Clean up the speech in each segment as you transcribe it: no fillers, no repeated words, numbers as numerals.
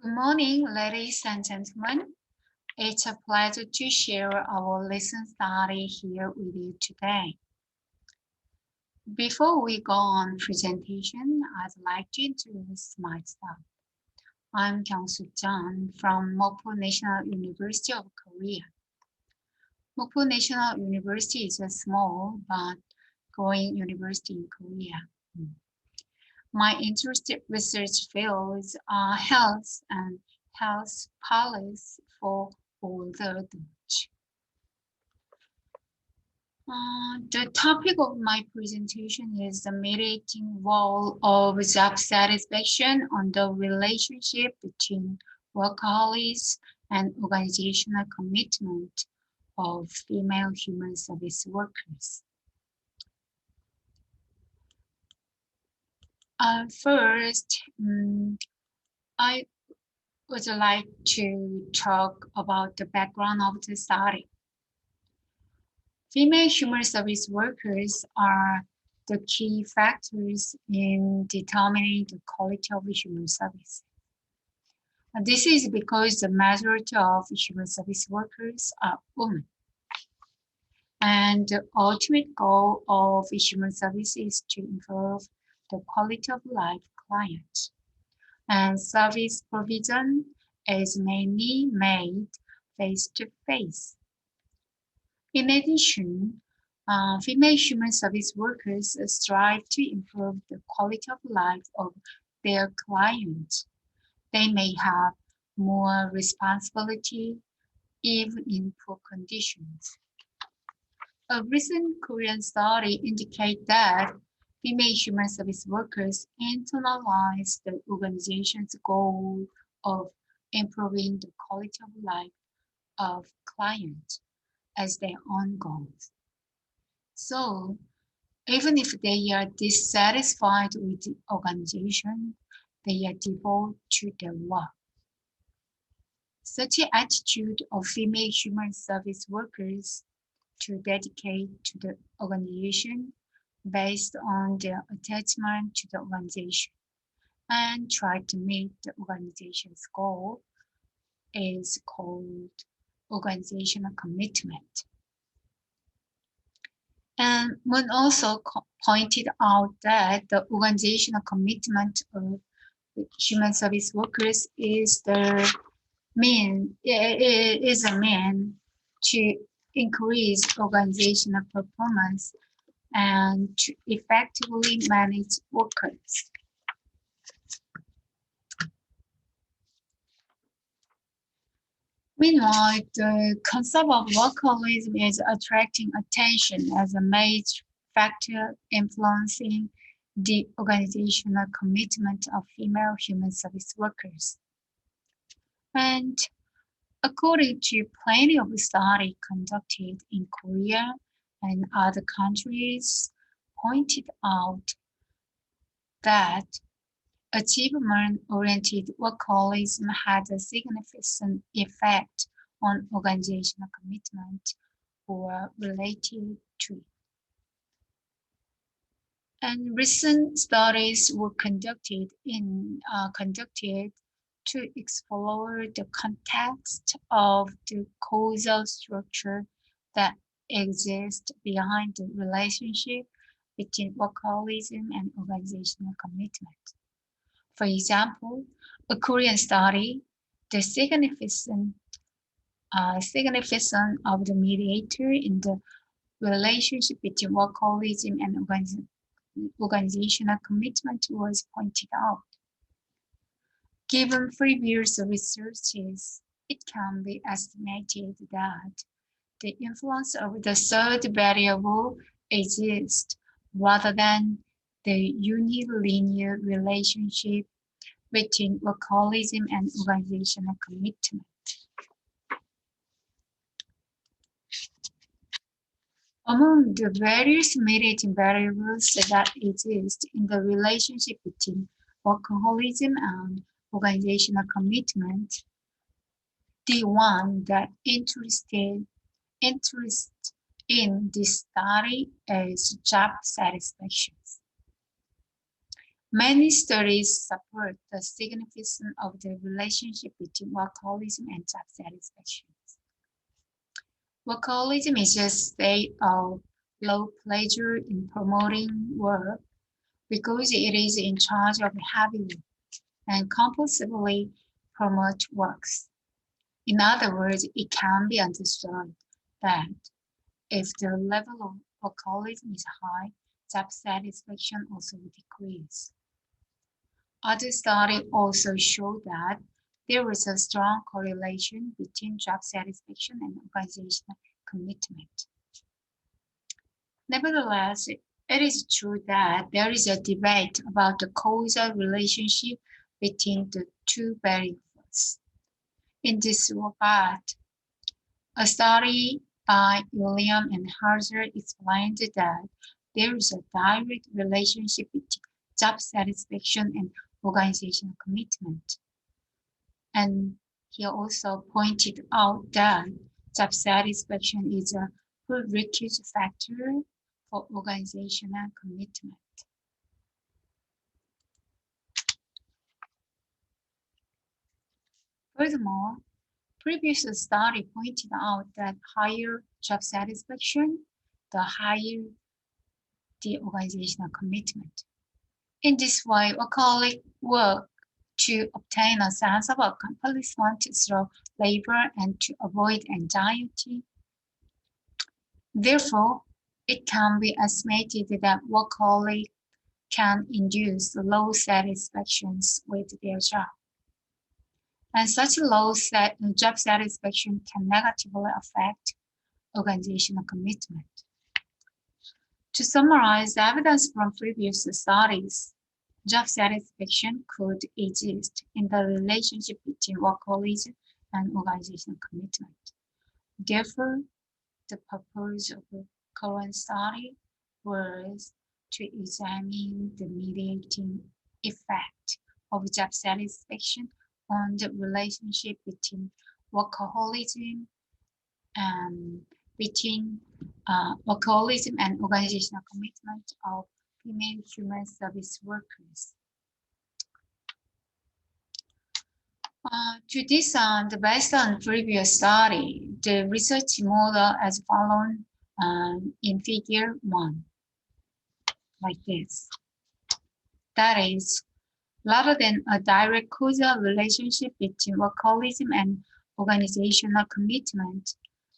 Good morning, ladies and gentlemen. It's a pleasure to share our lesson study here with you today. Before we go on presentation, I'd like to introduce myself. I'm Gyeong-Suk Jeon from Mokpo National University of Korea. Mokpo National University is a small but growing university in Korea. My interested research fields are health and health policy for older adults. The topic of my presentation is the mediating role of job satisfaction on the relationship between workaholics and organizational commitment of female human service workers. First, I would like to talk about the background of the study. Female human service workers are the key factors in determining the quality of human service. And this is because the majority of human service workers are women. And the ultimate goal of human service is to improve the quality of life of clients. And service provision is mainly made face-to-face. In addition, female human service workers strive to improve the quality of life of their clients. They may have more responsibility even in poor conditions. A recent Korean study indicates that female human service workers internalize the organization's goal of improving the quality of life of clients as their own goals. So, even if they are dissatisfied with the organization, they are devoted to their work. Such an attitude of female human service workers to dedicate to the organization based on their attachment to the organization and try to meet the organization's goal is called organizational commitment. And Moon also pointed out that the organizational commitment of human service workers is a mean to increase organizational performance and to effectively manage workers. Meanwhile, the concept of workaholism is attracting attention as a major factor influencing the organizational commitment of female human service workers. And according to plenty of studies conducted in Korea and other countries, pointed out that achievement-oriented workaholism had a significant effect on organizational commitment or related to it. And recent studies were conducted to explore the context of the causal structure that exists behind the relationship between workaholism and organizational commitment. For example, a Korean study, the significance of the mediator in the relationship between workaholism and organizational commitment was pointed out. Given previous researches, it can be estimated that the influence of the third variable exists rather than the unilinear relationship between workaholism and organizational commitment. Among the various mediating variables that exist in the relationship between workaholism and organizational commitment, the one that interests in this study is job satisfaction. Many studies support the significance of the relationship between workaholism and job satisfaction. Workaholism is a state of low pleasure in promoting work because it is in charge of heavy work and compulsively promote works. In other words, it can be understood that if the level of workaholism is high, job satisfaction also decreases. Other studies also show that there is a strong correlation between job satisfaction and organizational commitment. Nevertheless, it is true that there is a debate about the causal relationship between the two variables. In this regard, a study by William and Harzer explained that there is a direct relationship between job satisfaction and organizational commitment. And he also pointed out that job satisfaction is a prerequisite factor for organizational commitment. Furthermore, previous study pointed out that higher job satisfaction, the higher the organizational commitment. In this way, workaholics work to obtain a sense of accomplishment through labor and to avoid anxiety. Therefore, it can be estimated that workaholics can induce low satisfactions with their job. And such low job satisfaction can negatively affect organizational commitment. To summarize the evidence from previous studies, job satisfaction could exist in the relationship between workaholism and organizational commitment. Therefore, the purpose of the current study was to examine the mediating effect of job satisfaction on the relationship between workaholism and workaholism and organizational commitment of female human service workers. To this end, based on previous study, the research model as follown in figure 1, like this. That is, rather than a direct causal relationship between workaholism and organizational commitment,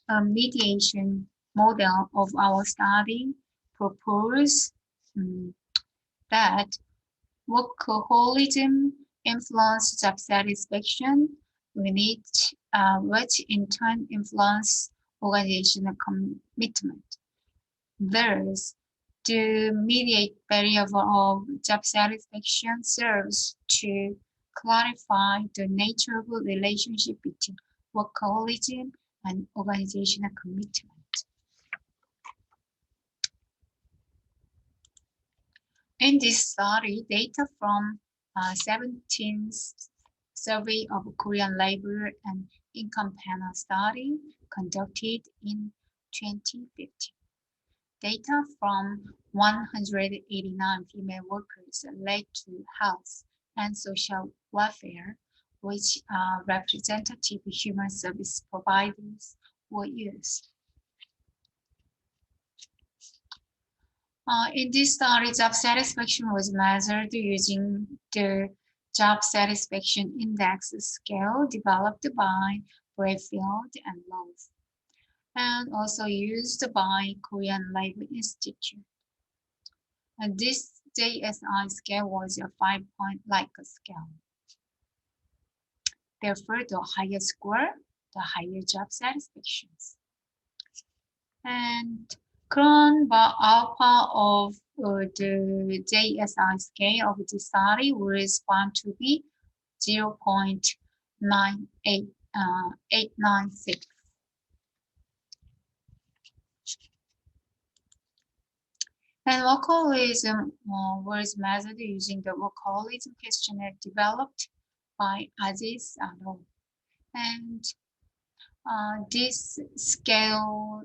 a mediation model of our study proposes that workaholism influences job satisfaction, which in turn influence organizational commitment. Thus, the mediate variable of job satisfaction serves to clarify the nature of the relationship between workaholism and organizational commitment. In this study, data from 17th survey of Korean labor and income panel study conducted in 2015. Data from 189 female workers related to health and social welfare, which are representative human service providers, were used. In this study, job satisfaction was measured using the Job Satisfaction Index scale developed by Brayfield and Love, and also used by Korean Labor Institute. And this JSI scale was a 5-point Likert scale. Therefore, the higher score, the higher job satisfactions. And current alpha of the JSI scale of the study was found to be 0.896. And workaholism was measured using the workaholism questionnaire developed by Aziz et al. And this scale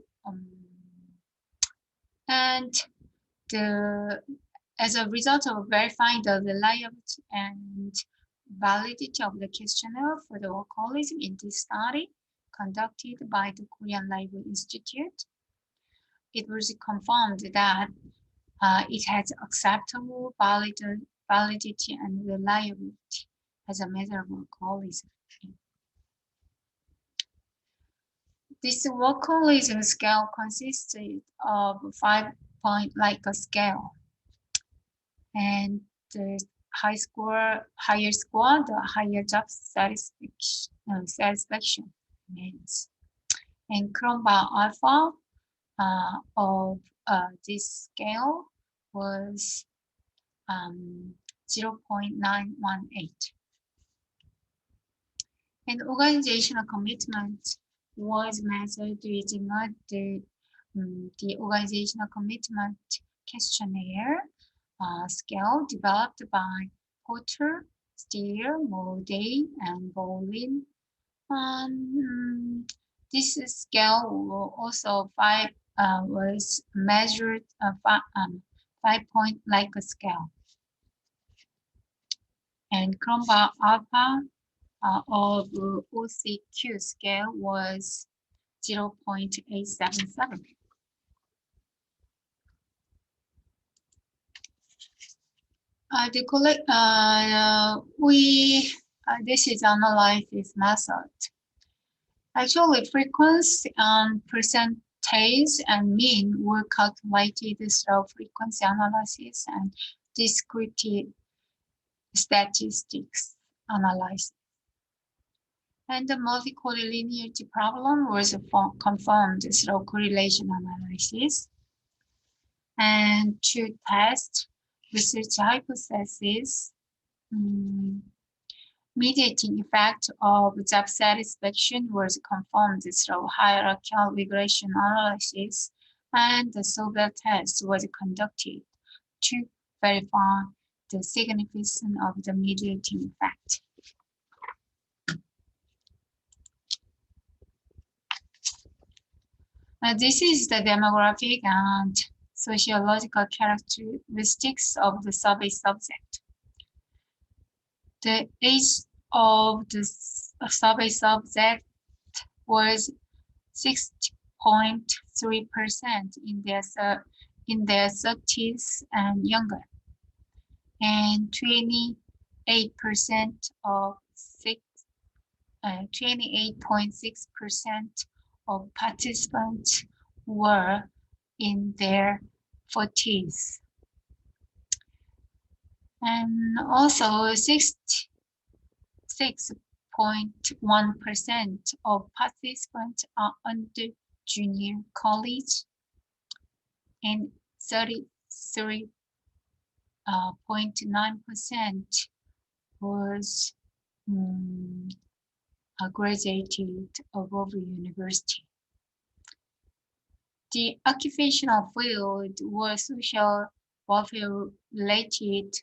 and As a result of verifying the reliability and validity of the questionnaire for the workaholism in this study conducted by the Korean Labor Institute, it was confirmed that it has acceptable validity and reliability as a measure of workaholism. This workaholism scale consisted of 5-point Likert scale, and the higher score, the higher job satisfaction means. And Cronbach alpha of this scale was 0.918. And organizational commitment was measured using the organizational commitment questionnaire scale developed by Porter, Steer, Moday, and Bolin. This scale also was measured 5-point Likert scale. And Cronbach alpha of OCQ scale was 0.877. This is analysis method. Actually, frequency and percentage and mean were calculated through frequency analysis and descriptive statistics analysis. And the multi-collinearity problem was confirmed through correlation analysis. And to test research hypothesis, mediating effect of job satisfaction was confirmed through hierarchical regression analysis, and the Sobel test was conducted to verify the significance of the mediating effect. This is the demographic and sociological characteristics of the survey subject. The age of the survey subject was 60.3% in their 30s and younger, and 28.6% of participants were in their 40s. And also 66.1% of participants are under junior college, and 33.9% was graduated above university. The occupational field was social welfare related,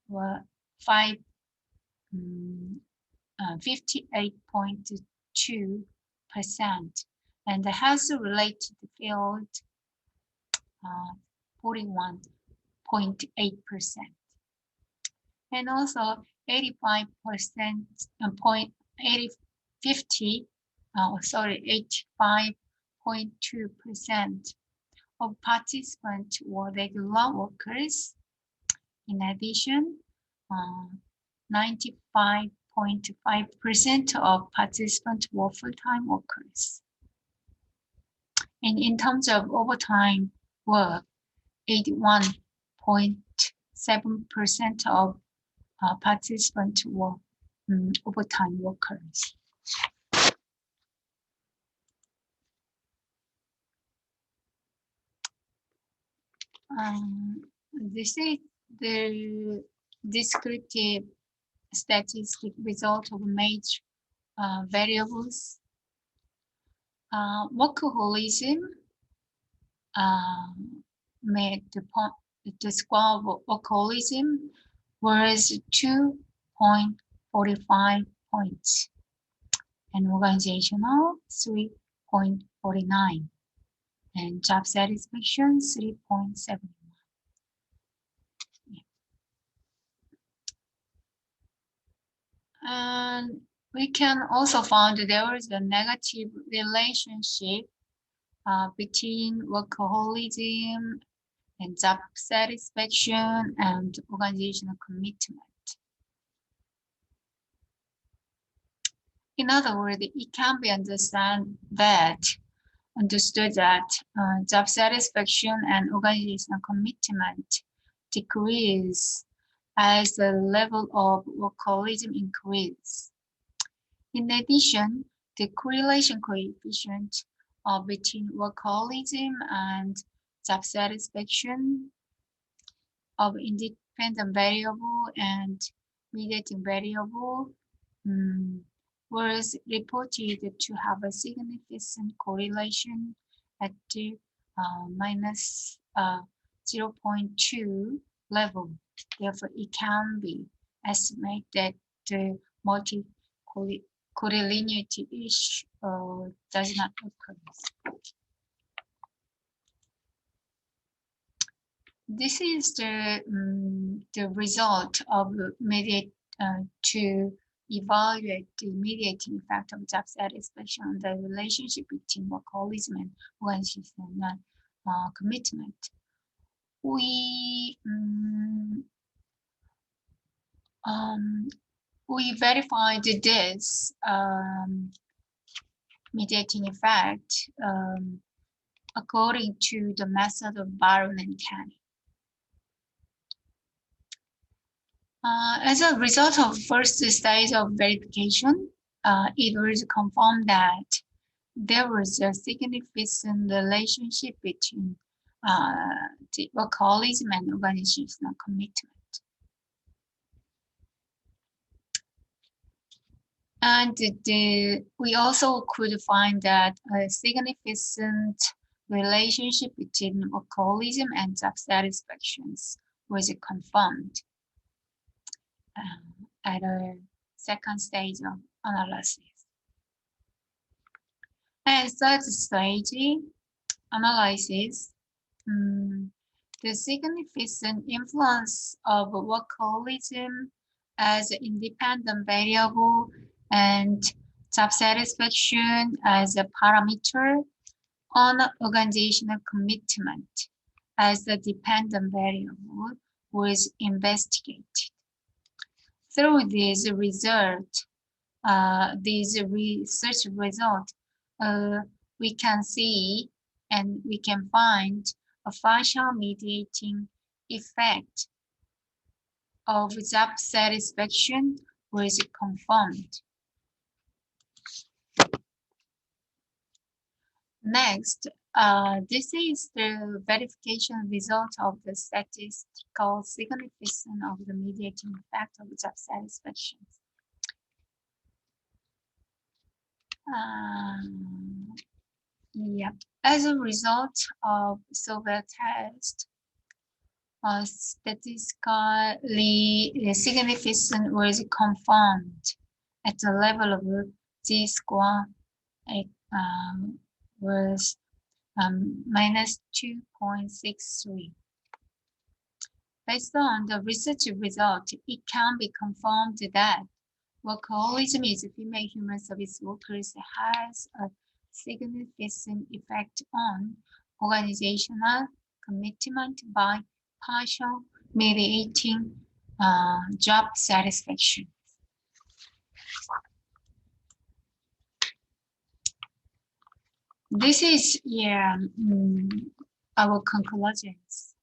were 58.2%, and the health related field 41.8%, and also 85.2% of participants were regular workers. In addition, 95.5% of participants were full-time workers. And in terms of overtime work, 81.7% of participants were overtime workers. This is the descriptive statistic result of major variables. Workaholism made the score of workaholism was 2.45 points, and organizational 3.49, and job satisfaction 3.71. We can also find there is a negative relationship between workaholism and job satisfaction and organizational commitment. In other words, it can be understood that job satisfaction and organizational commitment decrease as the level of workaholism increases. In addition, the correlation coefficient between workaholism and job satisfaction of independent variable and mediating variable was reported to have a significant correlation at the minus 0.2 level. Therefore, it can be estimated that the multi-correlinearity issue does not occur. This is the result of to evaluate the mediating effect of job satisfaction on the relationship between workaholism and organizational commitment. We verified this mediating effect according to the method of Baron and Canny. As a result of first stage of verification, it was confirmed that there was a significant relationship between the workaholism and organizational commitment. And we also could find that a significant relationship between workaholism and job satisfaction was confirmed at a second stage of analysis. At third stage analysis, the significant influence of workaholism as an independent variable and job satisfaction as a parameter on organizational commitment as a dependent variable was investigated. Through this research result, we can see and we can find a functional mediating effect of job satisfaction was confirmed. Next, this is the verification result of the statistical significance of the mediating effect of job satisfaction. As a result of software test, statistically significant was confirmed at the level of Z-score. Was minus 2.63. Based on the research result, it can be confirmed that workaholism is female human service workers has a significant effect on organizational commitment by partial mediating job satisfaction. This is our conclusions.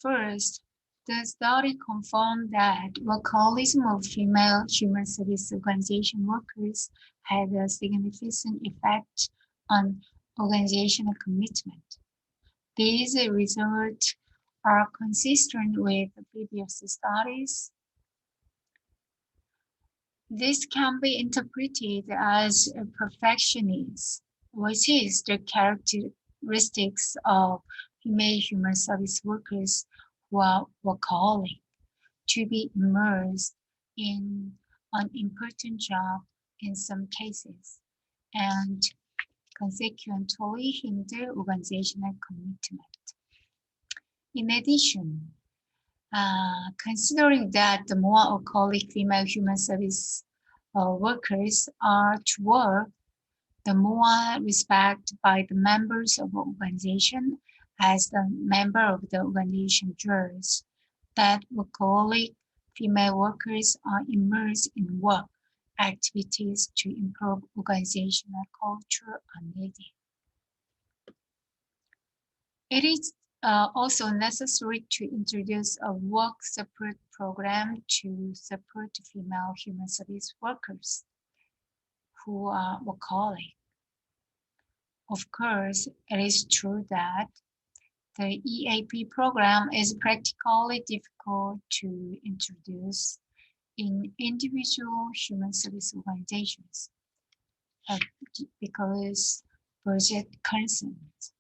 First, the study confirmed that workaholism of female human service organization workers had a significant effect on organizational commitment. These results are consistent with the previous studies. This can be interpreted as a perfectionism, which is the characteristics of female human service workers who are workaholic, to be immersed in an important job in some cases, and consequently hinder organizational commitment. In addition, considering that the more alcoholic female human service workers are to work, the more respect by the members of the organization as the member of the organization jurors that workaholic female workers are immersed in work activities to improve organizational culture are needed. It is also necessary to introduce a work support program to support female human service workers who are workaholic. Of course, it is true that the EAP program is practically difficult to introduce in individual human service organizations because budget concerns.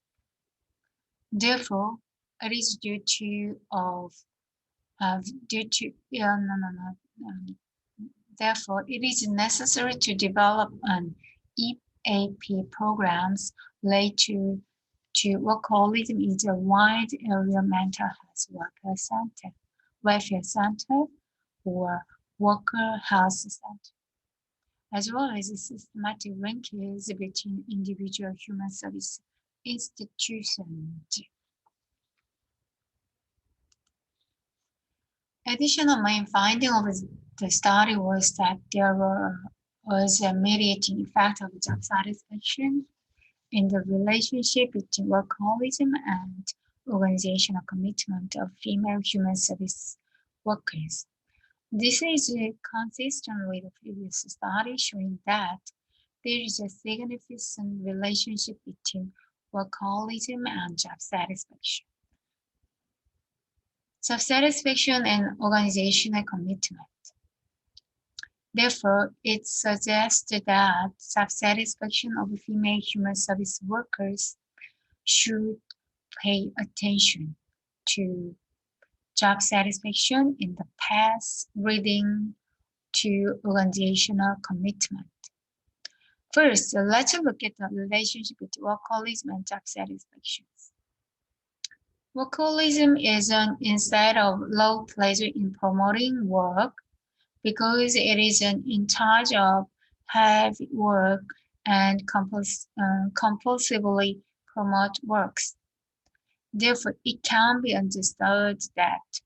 Therefore, it is Therefore, it is necessary to develop an EAP programs related to workaholism is a wide area mental health welfare center, or worker health center, as well as systematic linkage between individual human service institutions. Additional main finding of the study was that there was a mediating effect of job satisfaction in the relationship between workaholism and organizational commitment of female human service workers. This is consistent with the previous study showing that there is a significant relationship between workaholism and job satisfaction. Self-satisfaction and organizational commitment. Therefore, it suggests that self-satisfaction of female human service workers should pay attention to job satisfaction in the path leading to organizational commitment. First, let's look at the relationship between workaholism and job satisfaction. Workaholism is an instead of low pleasure in promoting work because it is in charge of heavy work and compulsively promote works. Therefore, it can be understood that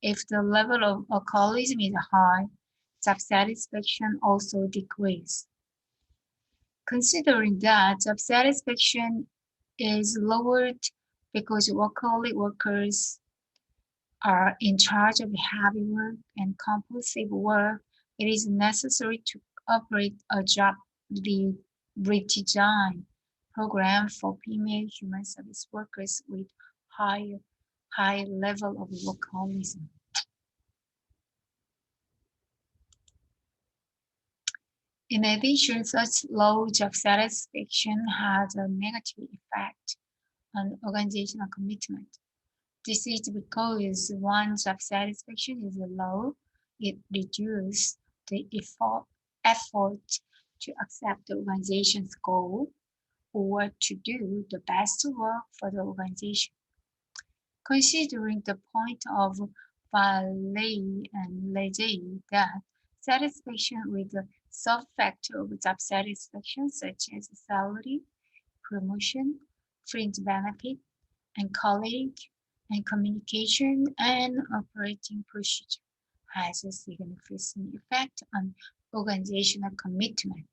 if the level of alcoholism is high, job satisfaction also decreases. Considering that job satisfaction is lowered because workaholic workers are in charge of heavy work and compulsive work, it is necessary to operate a job redesign program for female human service workers with high level of workaholism. In addition, such low job satisfaction has a negative effect on organizational commitment. This is because when job satisfaction is low, it reduces the effort to accept the organization's goal or to do the best work for the organization. Considering the point of Valet and Leger that satisfaction with the sub-factor of job satisfaction such as salary, promotion, fringe benefit, and colleague, and communication and operating procedure has a significant effect on organizational commitment.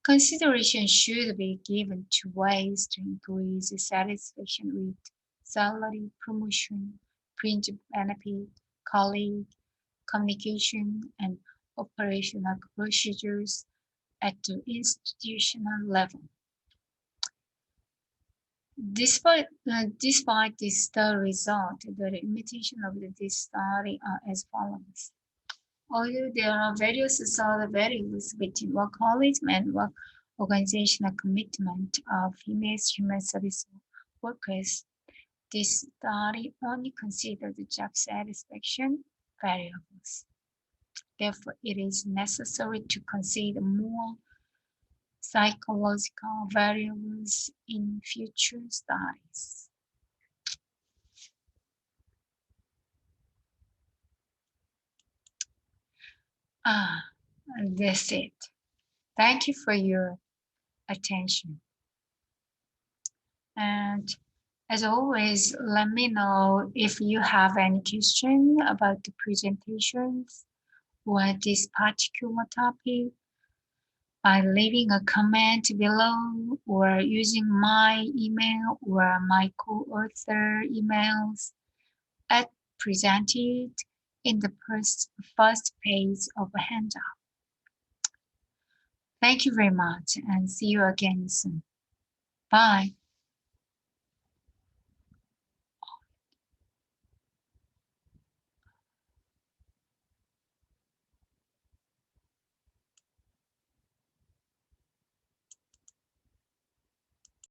Consideration should be given to ways to increase satisfaction with salary, promotion, fringe benefit, colleague, communication, and operational procedures at the institutional level. Despite this result, the limitation of this study are as follows. Although there are various solid variables between workaholism and work organizational commitment of female human service workers, this study only considered the job satisfaction variables. Therefore, it is necessary to consider more psychological variables in future studies. That's it. Thank you for your attention. And as always, let me know if you have any question about the presentations or this particular topic by leaving a comment below or using my email or my co-author emails presented in the first page of a handout. Thank you very much and see you again soon. Bye.